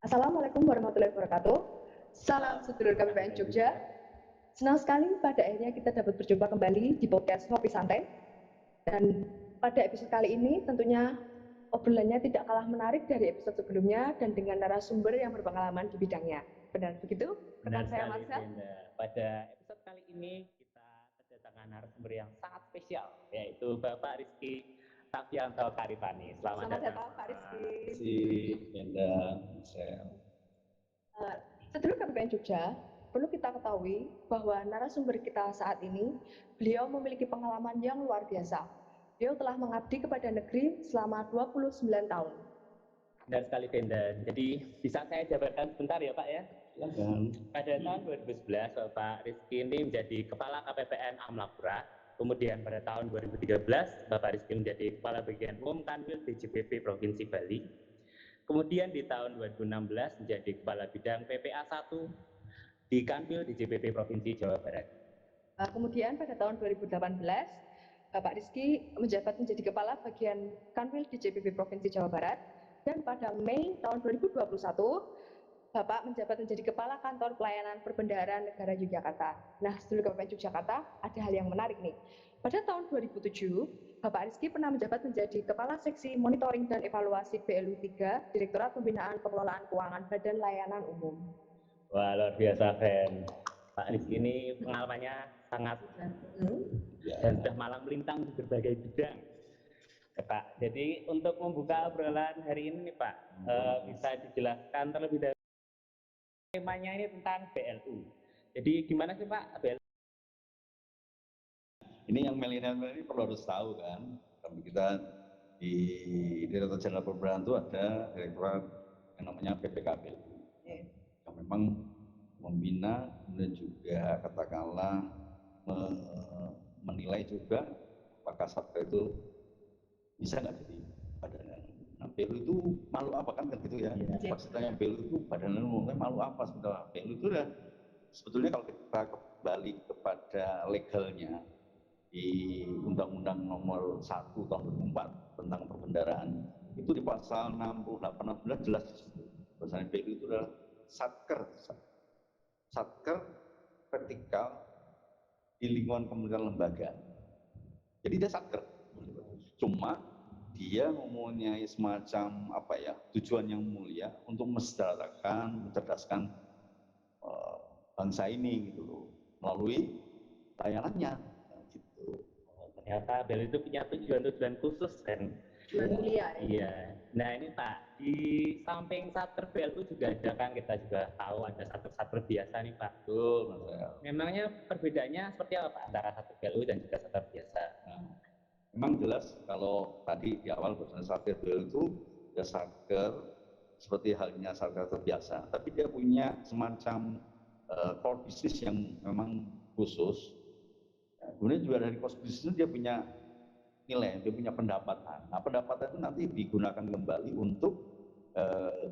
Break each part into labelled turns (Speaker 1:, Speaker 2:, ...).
Speaker 1: Assalamualaikum warahmatullahi wabarakatuh. Salam sedulur KPPN Jogja. Senang sekali pada akhirnya kita dapat berjumpa kembali di podcast Ngopi Santai. Dan pada episode kali ini tentunya obrolannya tidak kalah menarik dari episode sebelumnya dan dengan narasumber yang berpengalaman di bidangnya. Benar begitu?
Speaker 2: Benar
Speaker 1: Rekan saya
Speaker 2: sekali,
Speaker 1: Marcel.
Speaker 2: Brenda. Pada episode kali ini kita kedatangan narasumber yang sangat spesial, yaitu Bapak Rizky Tafianto Karipani. Selamat datang,
Speaker 1: Pak Rizky.
Speaker 3: Si Brenda, Marcel.
Speaker 1: Sedulur KPPN Jogja, perlu kita ketahui bahwa narasumber kita saat ini, beliau memiliki pengalaman yang luar biasa. Beliau telah mengabdi kepada negeri selama 29 tahun.
Speaker 2: Benar sekali, Brenda. Jadi bisa saya jabarkan sebentar ya, Pak ya?
Speaker 3: Silakan.
Speaker 2: Pada tahun 2011, Bapak Rizky ini menjadi Kepala KPPN Amlapura. Kemudian pada tahun 2013, Bapak Rizky menjadi Kepala Bagian Umum Kanwil DJPP Provinsi Bali. Kemudian di tahun 2016 menjadi Kepala Bidang PPA 1 di Kanwil DJPP Provinsi Jawa Barat.
Speaker 1: Kemudian pada tahun 2018, Bapak Rizky menjabat menjadi Kepala Bagian Kanwil DJPP Provinsi Jawa Barat. Dan pada Mei tahun 2021, Bapak menjabat menjadi Kepala Kantor Pelayanan Perbendaharaan Negara Yogyakarta. Nah, sedulur KPPN Yogyakarta, ada hal yang menarik nih. Pada tahun 2007, Bapak Rizky pernah menjabat menjadi Kepala Seksi Monitoring dan Evaluasi BLU 3, Direktorat Pembinaan Pengelolaan Keuangan Badan Layanan Umum.
Speaker 2: Wah, luar biasa, Fen. Pak Rizky ini pengalamannya sangat dan sudah malang melintang di berbagai bidang. Ya, Pak. Jadi untuk membuka obrolan hari ini nih, Pak, bisa dijelaskan terlebih dahulu temanya ini tentang BLU. Jadi gimana sih, Pak, BLU?
Speaker 3: Ini yang milenial ini perlu harus tahu kan, kami kita di Direktorat Jenderal Pemberdayaan itu ada direktorat yang namanya PPKB, yang memang membina dan juga katakanlah menilai juga apakah satker itu bisa nggak jadi badan. Nah, BLU itu malu apa kan gitu ya? Maksudnya BLU itu badan umumnya malu apa sebetulnya? BLU itu udah sebetulnya kalau kita kembali kepada legalnya di Undang-Undang Nomor 1 Tahun 2004 tentang perbendaharaan itu di pasal 68 16 jelas bahwasanya BLU itu adalah satker vertikal di lingkungan kementerian lembaga. Jadi dia satker. Cuma dia mempunyai semacam apa ya, tujuan yang mulia untuk mensejahterakan, mencerdaskan bangsa ini gitu loh, melalui layanannya gitu.
Speaker 2: Ternyata BLU itu punya tujuan-tujuan khusus kan.
Speaker 1: Tujuan mulia.
Speaker 2: Iya. Nah ini Pak, di samping satker BLU juga ada kan, kita juga tahu ada satker biasa nih Pak.
Speaker 3: Betul,
Speaker 2: memangnya perbedaannya seperti apa Pak antara satker BLU dan juga satker biasa?
Speaker 3: Nah, memang jelas kalau tadi di awal bahwasanya satker BLU itu ya satker seperti halnya satker biasa, tapi dia punya semacam core business yang memang khusus. Kemudian juga dari core business itu dia punya nilai, dia punya pendapatan. Nah, pendapatan itu nanti digunakan kembali untuk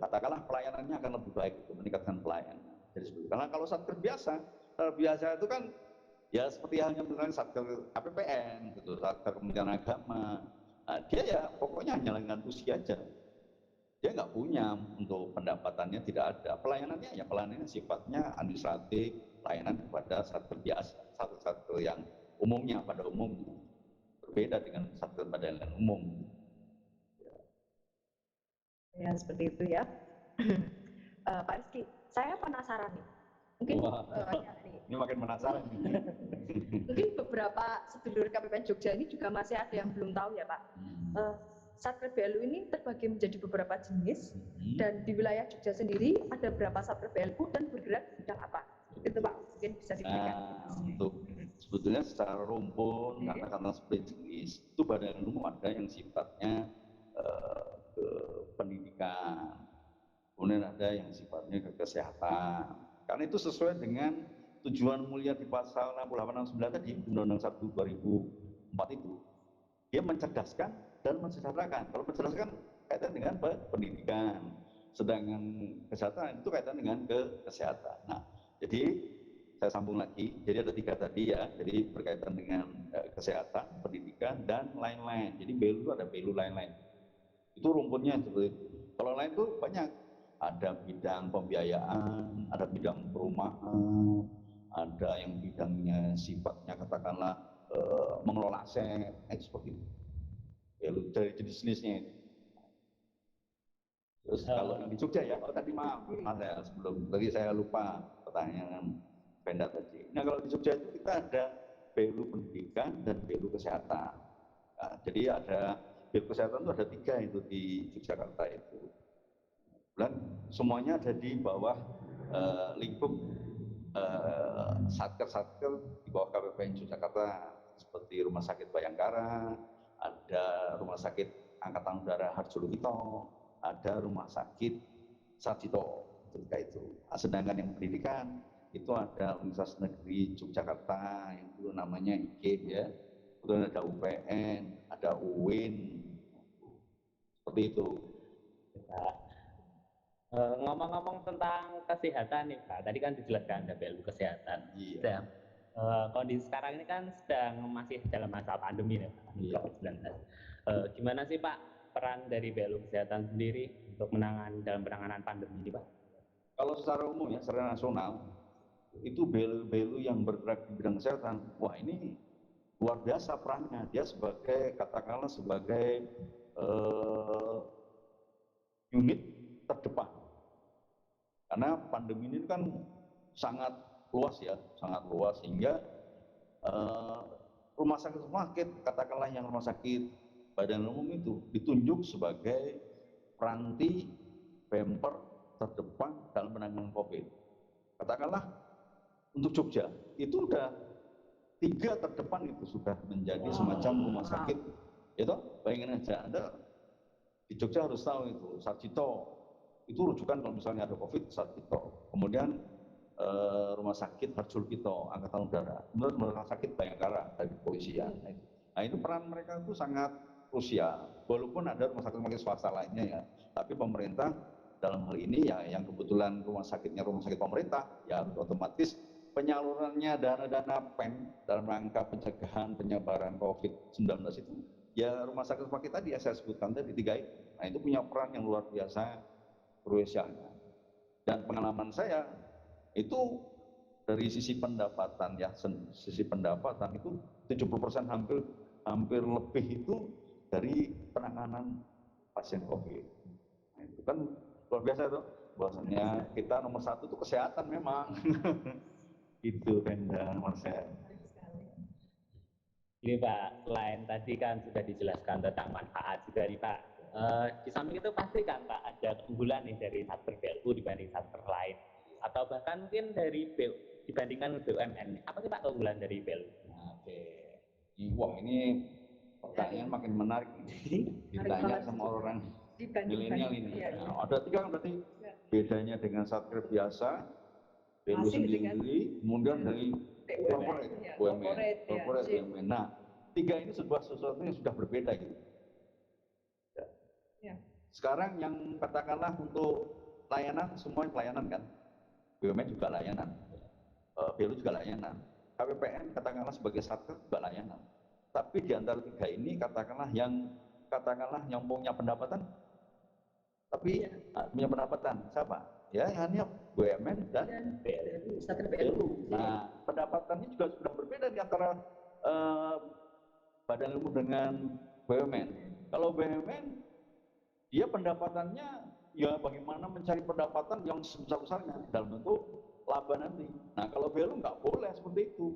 Speaker 3: katakanlah pelayanannya akan lebih baik, untuk meningkatkan pelayanan. Jadi karena kalau satker biasa itu kan ya seperti halnya misalnya satker KPPN, gitu, satker Kementerian Agama. Nah, dia ya pokoknya hanya dengan fungsi aja. Dia nggak punya untuk pendapatannya, tidak ada. Pelayanannya ya pelayanannya sifatnya administratif, pelayanan kepada satker biasa, satker yang umumnya pada umumnya. Berbeda dengan satker badan umum.
Speaker 1: Ya, seperti itu ya. Pak Rizky, saya penasaran nih. Mungkin
Speaker 3: ini makin penasaran.
Speaker 1: Mungkin beberapa sedulur KPPN Jogja ini juga masih ada yang belum tahu ya Pak. Satker BLU ini terbagi menjadi beberapa jenis dan di wilayah Jogja sendiri ada berapa satker BLU dan bergerak di bidang apa? Itu Pak, mungkin bisa diberikan.
Speaker 3: Untuk sebetulnya secara rumpun karena seperti jenis itu badan umum ada yang sifatnya ke pendidikan, kemudian ada yang sifatnya ke kesehatan. Karena itu sesuai dengan tujuan mulia di pasal 68 69 tadi Undang-Undang 1 2004 itu. Dia mencerdaskan dan mensejahterakan. Kalau mencerdaskan kaitan dengan pendidikan, sedangkan kesehatan itu kaitan dengan kesehatan. Nah, jadi saya sambung lagi. Jadi ada 3 tadi ya. Jadi berkaitan dengan kesehatan, pendidikan dan lain-lain. Jadi BLU itu ada BLU lain-lain. Itu rumputnya seperti itu. Kalau lain itu banyak. ada bidang pembiayaan, ada bidang perumahan, ada yang bidangnya sifatnya katakanlah mengelola aset, seperti itu. Ya, dari jenis-jenisnya itu. Terus kalau yang di Jogja ya, tadi maaf, ada sebelum tadi saya lupa pertanyaan Penda tadi. Nah kalau di Jogja itu kita ada BLU pendidikan dan BLU kesehatan. Nah, jadi ada BLU kesehatan itu ada 3 itu di Yogyakarta itu. Dan semuanya ada di bawah lingkup satker-satker di bawah KPPN Yogyakarta, seperti Rumah Sakit Bayangkara, ada Rumah Sakit Angkatan Udara Harjolukito, ada Rumah Sakit Sarjito ketika itu. Sedangkan yang pendidikan itu ada Universitas Negeri Yogyakarta, itu namanya IKIP ya, kemudian ada UPN, ada UIN, seperti itu.
Speaker 2: Ngomong-ngomong tentang kesehatan nih Pak, tadi kan dijelaskan ada BLU kesehatan.
Speaker 3: Iya.
Speaker 2: Kondisi sekarang ini kan sedang masih dalam masa pandemi nih Pak, COVID-19. Gimana sih Pak peran dari BLU kesehatan sendiri untuk dalam penanganan pandemi ini Pak?
Speaker 3: Kalau secara umum ya, secara nasional, itu BLU yang bergerak di bidang kesehatan, wah ini luar biasa perannya. Dia sebagai, katakanlah sebagai unit terdepan. Karena pandemi ini kan sangat luas ya, sangat luas sehingga rumah sakit, katakanlah yang rumah sakit badan umum itu ditunjuk sebagai peranti bemper terdepan dalam penanganan COVID. Katakanlah untuk Jogja itu udah 3 terdepan itu sudah menjadi semacam rumah sakit. Itu bayangin aja, Anda di Jogja harus tahu itu Sarjito itu rujukan kalau misalnya ada COVID Sarjito. Kemudian Rumah Sakit Harjolukito Angkatan Udara, kemudian Rumah Sakit Bayangkara dari kepolisian. Nah itu peran mereka itu sangat krusial. Walaupun ada rumah sakit swasta lainnya ya, tapi pemerintah dalam hal ini ya yang kebetulan rumah sakitnya rumah sakit pemerintah ya otomatis penyalurannya dana-dana PEN dalam rangka pencegahan penyebaran COVID-19 itu ya rumah sakit tadi yang saya sebutkan tadi 3 itu. Nah itu punya peran yang luar biasa krusialnya. Dan pengalaman saya itu dari sisi pendapatan ya, sisi pendapatan itu 70% hampir lebih itu dari penanganan pasien COVID. Nah, itu kan luar biasa tuh, bahwasanya kita nomor 1 itu kesehatan memang. Itu Penda nomor saya.
Speaker 2: Ini Pak, selain tadi kan sudah dijelaskan tentang manfaat juga nih Pak. Di samping itu pasti kan Pak ada keunggulan nih dari satker BLU dibanding satker lain, atau bahkan mungkin dibandingkan BUMN. Apa sih Pak keunggulan dari BLU?
Speaker 3: Oke. Wah ini pertanyaan makin menarik ini. Ditanya sama orang milenial ini. Nah, ada 3 kan berarti bedanya dengan satker biasa, BLU sendiri, kemudian dari corporate, BUMN. Nah, 3 ini sesuatu yang sudah berbeda gitu. Sekarang yang katakanlah untuk layanan, semua pelayanan kan, BUMN juga layanan, BLU juga layanan, KPPN katakanlah sebagai satker juga layanan. Tapi di antara 3 ini katakanlah yang punya pendapatan, tapi punya pendapatan siapa? Ya hanya BUMN dan BLU. Nah, pendapatannya juga sudah berbeda di antara badan umum dengan BUMN. Kalau BUMN dia pendapatannya ya bagaimana mencari pendapatan yang sebesar-besarnya dalam bentuk laba nanti. Nah kalau BLU nggak boleh seperti itu.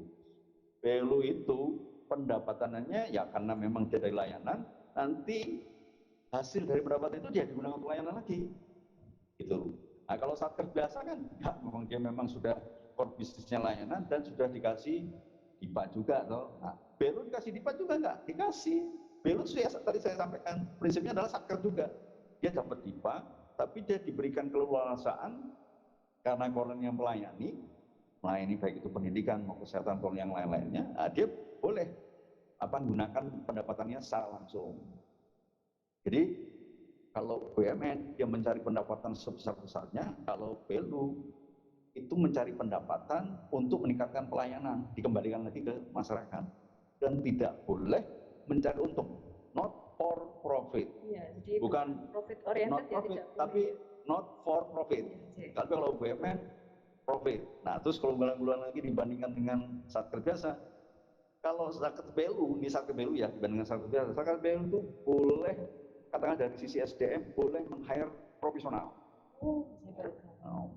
Speaker 3: BLU itu pendapatannya ya karena memang dia dari layanan, nanti hasil dari pendapatan itu dia digunakan untuk layanan lagi. Gitu. Nah kalau satker biasa kan enggak, memang dia memang sudah core bisnisnya layanan dan sudah dikasih DIPA juga toh. Nah, BLU dikasih DIPA juga enggak? Dikasih. BLU tadi saya sampaikan prinsipnya adalah satker juga. Dia dapat DIPA, tapi dia diberikan keleluasaan karena koran yang melayani baik itu pendidikan maupun kesehatan maupun yang lain-lainnya, nah, dia boleh gunakan pendapatannya secara langsung. Jadi kalau BUMN dia mencari pendapatan sebesar-besarnya, kalau BLU itu mencari pendapatan untuk meningkatkan pelayanan, dikembalikan lagi ke masyarakat dan tidak boleh mencari untung. Not for profit.
Speaker 1: Ya, jadi
Speaker 3: bukan
Speaker 1: profit oriented
Speaker 3: not profit, tapi not for profit. Tapi kalau BUMN profit. Nah, terus kalau bulan-bulan lagi dibandingkan dengan satker biasa, kalau satker BLU, ini satker BLU ya, dibandingkan satker biasa, satker BLU itu boleh, katakan dari sisi SDM, boleh men-hire profesional.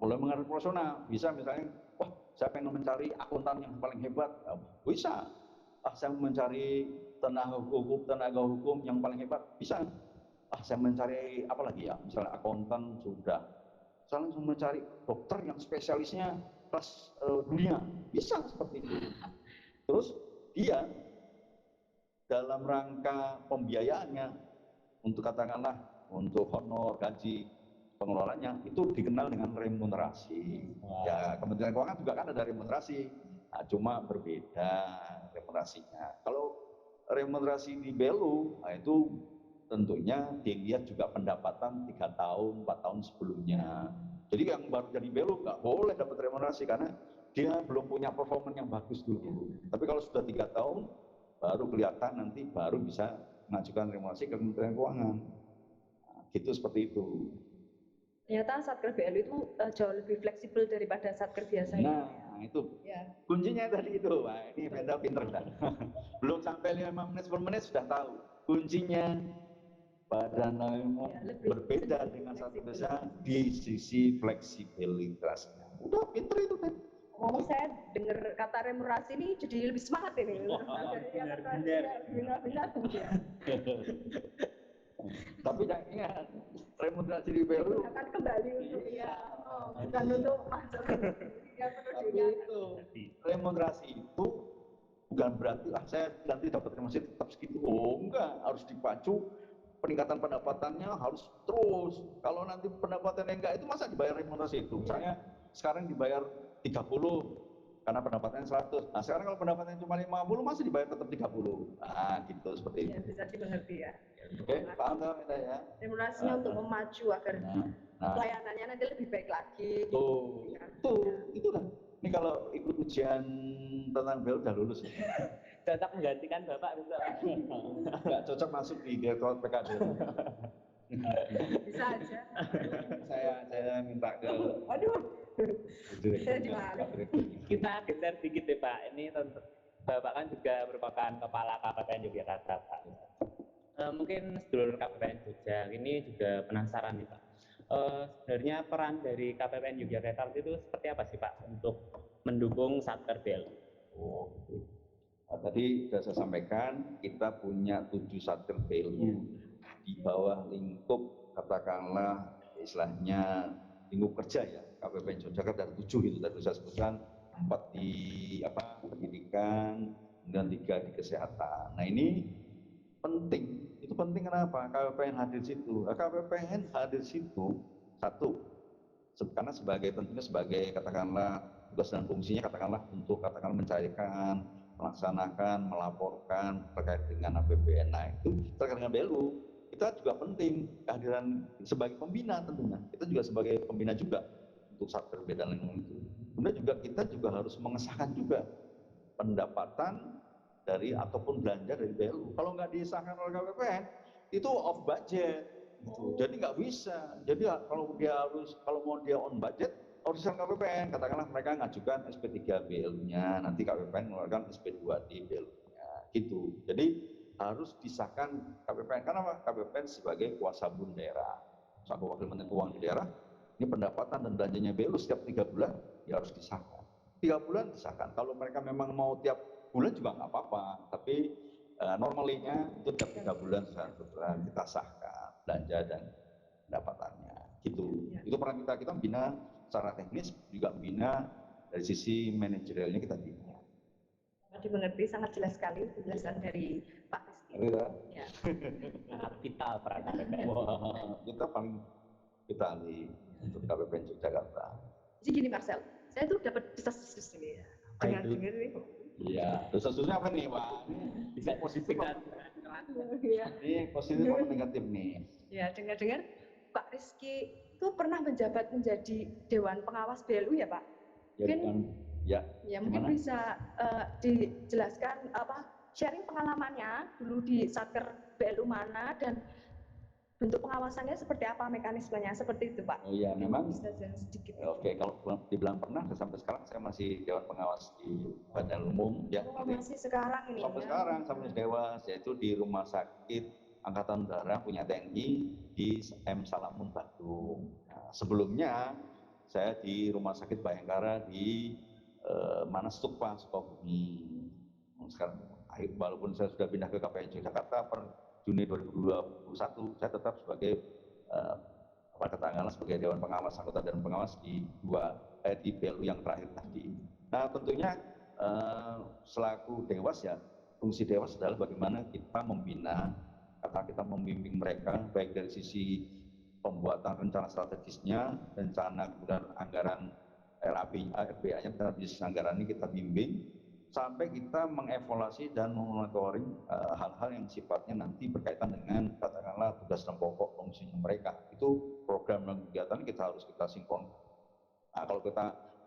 Speaker 3: Boleh meng-hire profesional, bisa misalnya, wah saya pengen mencari akuntan yang paling hebat, bisa. Saya mencari tenaga hukum yang paling hebat, bisa. Saya mencari apa lagi ya, misalnya akuntan sudah, saya langsung mencari dokter yang spesialisnya kelas dunia, bisa seperti itu. Terus dia dalam rangka pembiayaannya untuk katakanlah untuk honor, gaji, pengelolanya itu dikenal dengan remunerasi. Ya Kementerian Keuangan juga kan ada remunerasi, nah, cuma berbeda remunerasinya. Kalau remunerasi di BLU, nah itu tentunya dilihat juga pendapatan 3 tahun, 4 tahun sebelumnya. Jadi yang baru jadi BLU nggak boleh dapat remunerasi karena dia belum punya performa yang bagus dulu. Tapi kalau sudah 3 tahun, baru kelihatan nanti baru bisa mengajukan remunerasi ke Kementerian Keuangan. Nah, gitu seperti itu.
Speaker 1: Ternyata satker BLU itu jauh lebih fleksibel daripada satker biasa.
Speaker 3: Nah, itu ya. Kuncinya tadi itu. Wah, ini Venda pinter dah. Belum sampai 5 menit 10 menit sudah tahu. Kuncinya pada berbeda dengan satu desa di sisi fleksibilitasnya. Udah pinter itu kan.
Speaker 1: Ngomong saya dengar kata remunerasi ini jadi lebih semangat ini. Benar-benar.
Speaker 3: Tapi jangan ingat, remunerasi di BLU
Speaker 1: akan kembali untuk bukan untuk masuk.
Speaker 3: Tapi itu remunerasi itu bukan berarti saya nanti dapat remunerasi tetap segitu. Oh enggak, harus dipacu peningkatan pendapatannya harus terus. Kalau nanti pendapatannya enggak, itu masa dibayar remunerasi itu? Misalnya sekarang dibayar 30 karena pendapatannya 100. Nah, sekarang kalau pendapatannya cuma 50 masih dibayar tetap 30. Nah, gitu seperti itu.
Speaker 1: Ya, bisa dimengerti ya.
Speaker 3: Oke, paham ya?
Speaker 1: Remunerasinya untuk memacu agar pelayanannya nanti lebih baik lagi.
Speaker 3: Itu kan. Ini kalau ikut ujian tentang BEL udah lulus ya.
Speaker 2: Cocok menggantikan Bapak besok.
Speaker 3: Enggak cocok masuk di Direktorat PKD.
Speaker 1: Bisa aja.
Speaker 3: Saya minta ke
Speaker 2: Kita geser dikit deh Pak. Ini tentu Bapak kan juga merupakan kepala KPPN Yogyakarta Pak. Mungkin sedulur KPPN Jogja ini juga penasaran nih Pak. Sebenarnya peran dari KPPN Yogyakarta itu seperti apa sih Pak untuk mendukung satker BLU?
Speaker 3: Tadi sudah saya sampaikan kita punya 7 satker BLU di bawah lingkup katakanlah istilahnya lingkup kerja ya KPPN Yogyakarta ada 7 itu tadi saya sebutkan 4 di pendidikan dan 3 di kesehatan. Nah ini penting. Itu penting kenapa? KPPN hadir situ. KPPN hadir situ satu karena tentunya sebagai katakanlah tugas dan fungsinya katakanlah untuk katakanlah mencairkan, melaksanakan, melaporkan terkait dengan APBN. Nah itu terkait dengan BLU kita juga penting kehadiran sebagai pembina tentunya. Kita juga sebagai pembina juga untuk satker dan lain-lain itu. Kemudian juga kita juga harus mengesahkan juga pendapatan dari ataupun belanja dari BLU. Kalau nggak disahkan oleh KPPN itu off budget. Jadi nggak bisa. Jadi kalau mau dia on budget harus disahkan KPPN. Katakanlah mereka ngajukan SP3 BLU-nya, nanti KPPN mengeluarkan SP2D BLU-nya. Gitu. Jadi harus disahkan KPPN. Karena apa? KPPN sebagai kuasa bun daerah, selaku wakil menteri keuangan di daerah. Ini pendapatan dan belanjanya BLU setiap 3 bulan ya harus disahkan. 3 bulan disahkan. Kalau mereka memang mau tiap bulan juga nggak apa-apa. Tapi normalnya itu tiap 3 bulan kita sahkan belanja dan pendapatannya. Gitu. Itu peran kita membina secara teknis, juga membina dari sisi manajerialnya kita bina.
Speaker 1: Dimengerti, sangat jelas sekali penjelasan dari Pak Rizky.
Speaker 3: Ya.
Speaker 2: Sangat vital peran KPPN.
Speaker 3: Kita paling vital untuk KPPN Yogyakarta.
Speaker 1: Jadi gini Marcel, saya tuh dapat desas-desus ini. Dengar-dengar nih.
Speaker 3: Iya, desas-desusnya apa nih Pak?
Speaker 2: Bisa positif kan?
Speaker 3: Ini positif atau negatif nih?
Speaker 1: Ya, dengar-dengar Pak Rizky itu pernah menjabat menjadi Dewan Pengawas BLU ya Pak? Mungkin bisa dijelaskan, sharing pengalamannya dulu di Satker BLU mana, dan bentuk pengawasannya seperti apa, mekanismenya seperti itu Pak?
Speaker 3: Oh iya, memang.
Speaker 1: Bisa sedikit.
Speaker 3: Oke, kalau dibilang pernah, sampai sekarang saya masih Dewan Pengawas di Badan Umum, ya.
Speaker 1: Oh, masih sekarang ini.
Speaker 3: Sampai
Speaker 1: ya?
Speaker 3: sekarang, sampai Dewas, yaitu di Rumah Sakit Angkatan Udara punya TNI di M Salamun Bandung. Nah, sebelumnya saya di Rumah Sakit Bayangkara di mana Sukabumi. Sekarang, walaupun saya sudah pindah ke KPN Jakarta per Juni 2021, saya tetap sebagai katakanlah sebagai Dewan Pengawas, anggota Dewan Pengawas di di BLU yang terakhir tadi. Nah, tentunya selaku Dewas ya, fungsi Dewas adalah bagaimana kita membina, kita membimbing mereka baik dari sisi pembuatan rencana strategisnya, rencana kemudian anggaran RAB-nya, rencana bisnis anggaran ini kita bimbing sampai kita mengevaluasi dan memonitoring hal-hal yang sifatnya nanti berkaitan dengan katakanlah tugas dan pokok fungsinya mereka. Itu program dan kegiatan kita harus kita sinkronkan. Nah, kalau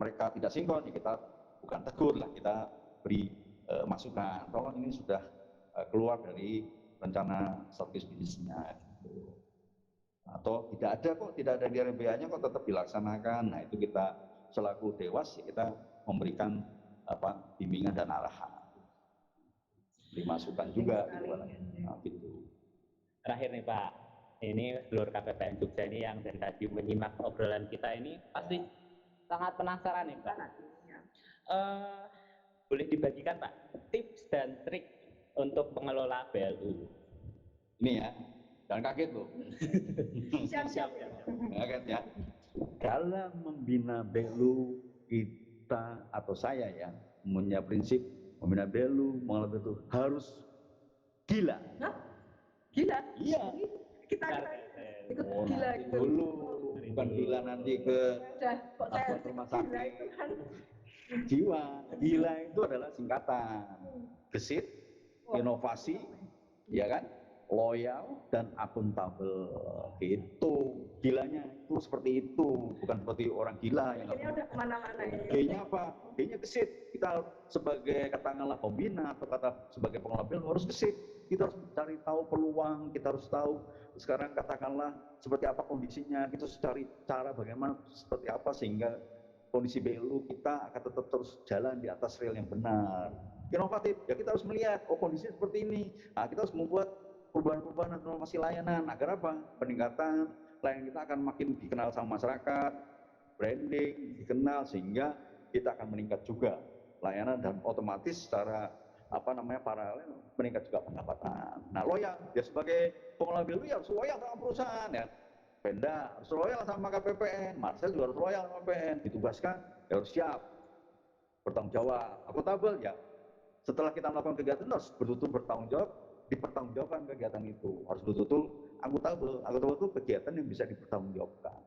Speaker 3: mereka tidak sinkron, ya kita bukan tegur lah, kita beri masukan. Tolong ini sudah keluar dari rencana strategis bisnisnya. Gitu. Atau tidak ada di RBA-nya kok tetap dilaksanakan. Nah, itu kita selaku Dewas ya kita memberikan bimbingan dan arahan, beri masukan juga gitu.
Speaker 2: Terakhir nih Pak, ini seluruh KPPN Jogja ini yang dari tadi menyimak obrolan kita ini pasti sangat penasaran nih Pak. Boleh dibagikan Pak tips dan trik untuk pengelola BLU?
Speaker 3: Ini ya, jangan kaget loh.
Speaker 1: Siap.
Speaker 3: Kaget ya. Dalam membina BLU kita atau saya ya punya prinsip membina BLU, mengelola BLU harus gila.
Speaker 1: Hah? Gila?
Speaker 3: Iya.
Speaker 1: Kita ikut gila gitu.
Speaker 3: Dulu bukan gila nanti ke rumah sakit.
Speaker 1: Kan.
Speaker 3: Jiwa. Gila itu adalah singkatan. Gesit, inovasi, ya kan? Loyal dan akuntabel. Itu gilanya itu seperti itu, bukan seperti orang gila yang
Speaker 1: ini udah kemana-mana ini.
Speaker 3: G-nya apa? G-nya gesit. Kita sebagai katakanlah pembina atau sebagai pengelola BLU harus gesit. Kita harus cari tahu peluang, kita harus tahu sekarang katakanlah seperti apa kondisinya, kita harus cari cara bagaimana seperti apa sehingga kondisi BLU kita akan tetap terus jalan di atas rel yang benar. Inovatif, ya kita harus melihat, oh kondisinya seperti ini. Nah, kita harus membuat perubahan-perubahan dan inovasi layanan agar apa? Peningkatan layanan kita akan makin dikenal sama masyarakat, branding dikenal sehingga kita akan meningkat juga layanan dan otomatis secara paralel meningkat juga pendapatan. Nah, loyal ya sebagai pengelola BLU ya harus loyal sama perusahaan ya. Pemda harus loyal sama KPPN, Marcel juga harus loyal sama PN, ditugaskan ya harus siap bertanggung jawab, akuntabel ya. Setelah kita melakukan kegiatan harus betul-betul bertanggung jawab, dipertanggungjawabkan kegiatan itu harus betul-betul akuntabel. Akuntabel itu kegiatan yang bisa dipertanggungjawabkan.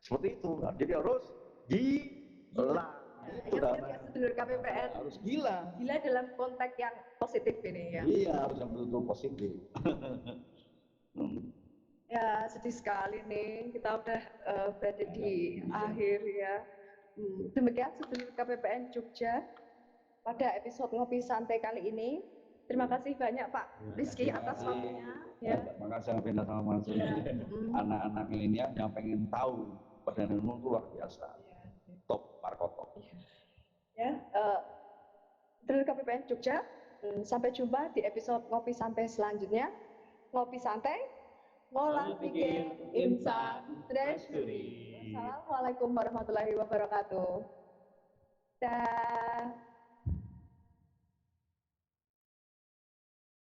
Speaker 3: Seperti itu. Nah, jadi harus gila. Itu
Speaker 1: sedulur KPPN
Speaker 3: harus gila.
Speaker 1: Gila dalam konteks yang positif ini ya.
Speaker 3: Iya, harus yang betul-betul positif.
Speaker 1: Ya, sedih sekali nih kita udah berada di akhir ya. Demikian sedulur KPPN Jogja pada episode Ngopi Santai kali ini. Terima kasih banyak Pak Rizky atas waktunya. Ya.
Speaker 3: Terima kasih Vina sama Mas. Anak-anak milenial yang pengen tahu Badan Umum itu luar biasa. Top Markoto.
Speaker 1: Ya, sedulur KPPN Jogja. Sampai jumpa di episode Ngopi Santai selanjutnya. Ngopi Santai, ngolah pikir insan treasury. Assalamualaikum warahmatullahi wabarakatuh. Dan